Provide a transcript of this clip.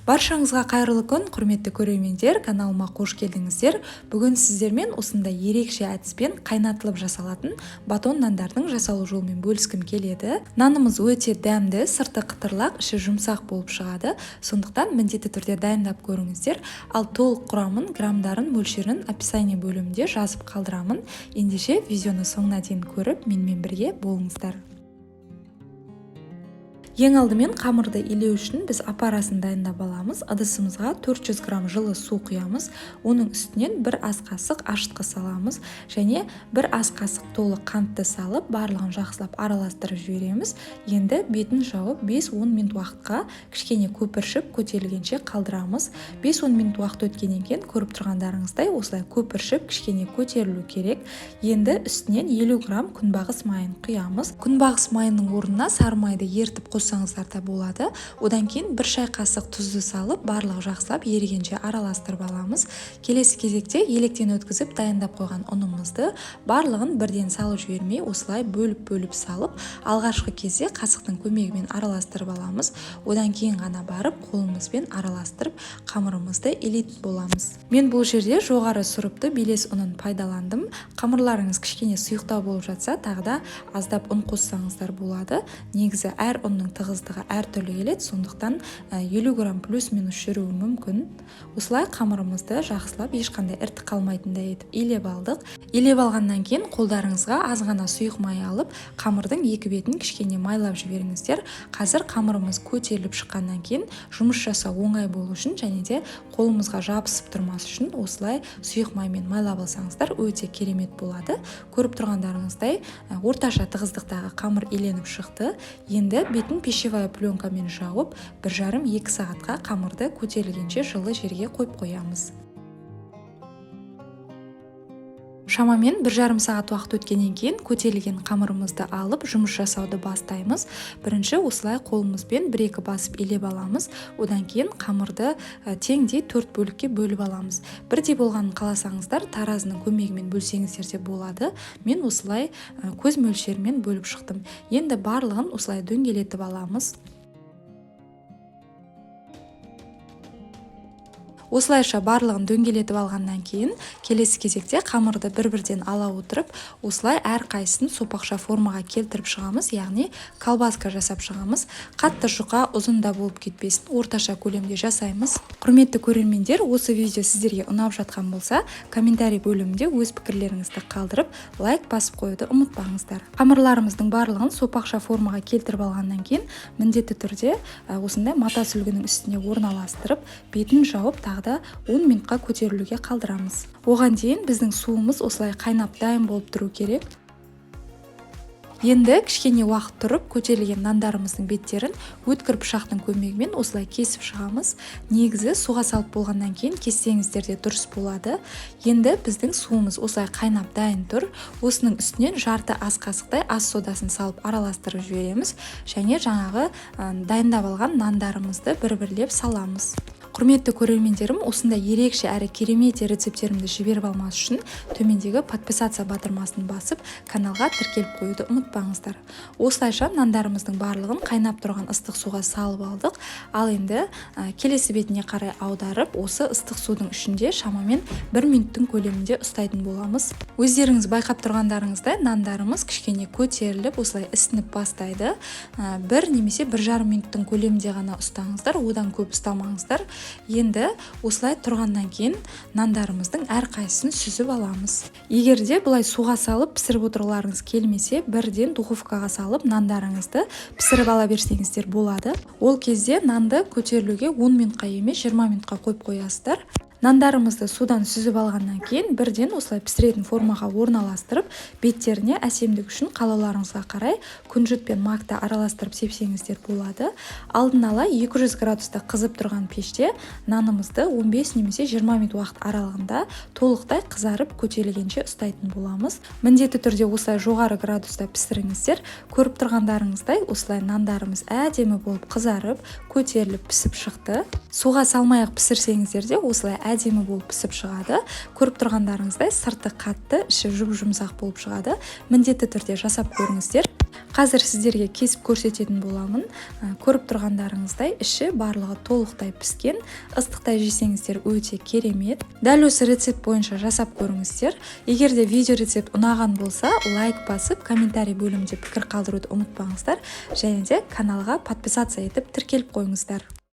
Баршаңызға қайырлы күн, құрметті көрермендер, каналыма қош келдіңіздер. Бүгін сіздермен осындай ерекше әдіспен қайнатылып жасалатын батон нандардың жасалу жолымен бөліскім келеді. Нанымыз өте дәмді, сырты қытырлақ, іші жұмсақ болып шығады. Сондықтан міндетті түрде дайындап көріңіздер. Ал толық құрамын, грамдарын, мөлшерін описание бөлімінде жазып қалдырамын. Ендеше видеоны соңына дейін көріп, менімен бірге болыңыздар. Ең алдымен қамырды илеу үшін біз апарасын дайындап аламыз. Ыдысымызға 400 грамм жылы су құямыз. Оның үстінен бір ас қасық ашытқы саламыз және бір ас қасық толы қантты салып, барлығын жақсылап араластырып жібереміз. Енді бетін жауып 5-10 минут уақытқа кішкене көпіршіп көтерілгенше қалдырамыз. 5-10 минут уақыт өткеннен кейін көріп тұрғандарыңыздай осылай көпіршіп кішкене көтерілу керек. Енді үстінен 50 грамм күнбағыс майын құямыз. Күнбағыс майының орнына сары майды ертіп қоссаңыздар да болады. Одан кейін бір шай қасық тұзды салып, барлығы жақсылап ерігенше араластырып аламыз. Келесі кезекте електен өткізіп дайындап қойған ұнымызды барлығын бірден салып жібермей, осылай бөліп салып, алғашқы кезде қасықтың көмегімен араластырып аламыз. Одан кейін ғана барып қолымызбен араластырып қамырымызды илейтін боламыз. Мен бұл жерде жоғары сұрыпты белес ұнын пайдаландым. Қамырларыңыз кішкене сұйықтау болып жатса, тағы да аздап ұн қоссаңыздар болады. Негізі әр ұнның тығыздығы әртүрлі келеді, сондықтан 50 грамм плюс-минус жүруі мүмкін. Осылай қамырымызды жақсылап ешқандай іртік қалмайтындай етіп илеп алдық. Илеп алғаннан кейін қолдарыңызға аз ғана сұйық май алып, қамырдың екі бетін кішкене майлап жіберіңіздер. Қазір қамырымыз көтеріліп шыққаннан кейін жұмыс жасау оңай болу үшін және де қолымызға жабысып тұрмас үшін осылай сұйық маймен майлап алсаңыздар өте керемет болады. Көріп тұрғандарыңыздай орташа тығыздықтағы қамыр иленіп шықты. Енді бетін пищевая пленкамен жауып, 1,5-2 сағатқа қамырды көтерілгенше жылы жерге қойып қоямыз. Шамамен 1,5 сағат уақыт өткеннен кейін көтерілген қамырымызды алып жұмыс жасауды бастаймыз. Бірінші осылай қолымызбен 1-2 басып илеп аламыз. Одан кейін қамырды теңдей 4 бөлікке бөліп аламыз. Бірдей болғанын қаласаңыздар таразының көмегімен бөлсеңіздер де болады. Мен осылай көз мөлшерімен бөліп шықтым. Енді барлығын осылай дөңгелетіп аламыз. Осылайша барлығын дөңгелетіп алғаннан кейін келесі кезекте қамырды бір-бірден ала отырып, осылай әр қайсысын сопақша формаға келтіріп шығамыз, яғни колбаска жасап шығамыз. Қатты жұқа, ұзында болып кетпесін, орташа көлемде жасаймыз. Құрметті көрермендер, осы видео сіздерге ұнап жатқан болса, комментарий бөлімінде өз пікірлеріңізді қалдырып, лайк басып қоюды ұмытпаңыздар. Қамырларымыздың барлығын сопақша формаға келтіріп алғаннан кейін міндетті түрде осындай мата сүлгінің үстіне орналастырып, бетін жауып, тағы 10 минутқа көтерілуге қалдырамыз. Оған дейін біздің суымыз осылай қайнап дайын болып тұру керек. Енді кішкене уақыт тұрып көтерілген нандарымыздың беттерін өткір пышақтың көмегімен осылай кесіп шығамыз. Негізі суға салып болғаннан кейін кессеңіздер де дұрыс болады. Енді біздің суымыз осылай қайнап дайын тұр. Осының үстінен жарты ас қасықтай ас содасын салып араластырып жібереміз және жаңағы дайындап алған нандарымызды бір-бірлеп саламыз. Құрметті көрермендерім, осындай ерекше әрі керемет рецептерімді жіберіп алмас үшін төмендегі подписация батырмасын басып, каналға тіркеліп қоюды ұмытпаңыздар. Осылайша нандарымыздың барлығын қайнап тұрған ыстық суға салып алдық. Ал енді келесі бетіне қарай аударып, осы ыстық судың ішінде шамамен 1 минуттың көлемінде ұстайтын боламыз. Өздеріңіз байқап тұрғандарыңыздай нандарымыз кішкене көтеріліп, осылай ісініп бастайды. 1 немесе 1,5 минуттың көлемінде ғана ұстаңыздар, одан көп ұстамаңыздар. Енді осылай тұрғаннан кейін нандарымыздың әр қайсысын сүзіп аламыз. Егер де бұлай суға салып пісіріп отырғыларыңыз келмесе, бірден духовкаға салып нандарыңызды пісіріп ала берсеңіздер болады. Ол кезде нанды көтерілуге 10 минутқа емес 20 минутқа қойып қоясыздар. Нандарымызды судан сүзіп алғаннан кейін бірден осылай пісіретін формаға орналастырып, беттеріне әсемдік үшін қалауларыңызға қарай күнжіт пен макты араластырып сепсеңіздер болады. Алдын ала 200 градуста қызып тұрған пеште нанымызды 15 немесе 20 минут уақыт аралығында толықтай қызарып көтерілгенше ұстайтын боламыз. Міндетті түрде осылай жоғары градуста пісіріңіздер. Көріп тұрғандарыңыздай осылай нандарымыз әдемі болып қызарып, көтеріліп пісіп шықты. Суға салмай-ақ пісірсеңіздер де осылай әдемі болып пісіп шығады. Көріп тұрғандарыңыздай сырты қатты, іші жұп-жұмсақ болып шығады. Міндетті түрде жасап көріңіздер. Қазір сіздерге кесіп көрсететін боламын. Көріп тұрғандарыңыздай іші барлығы толықтай піскен. Ыстықта жесеңіздер өте керемет. Дәл осы рецепт бойынша жасап көріңіздер. Егер де видео рецепт ұнаған болса, лайк басып, комментарий бөлімінде пікір қалдыруды ұмытпаңыздар. Және де каналға подписация етіп тіркеліп қойыңыздар.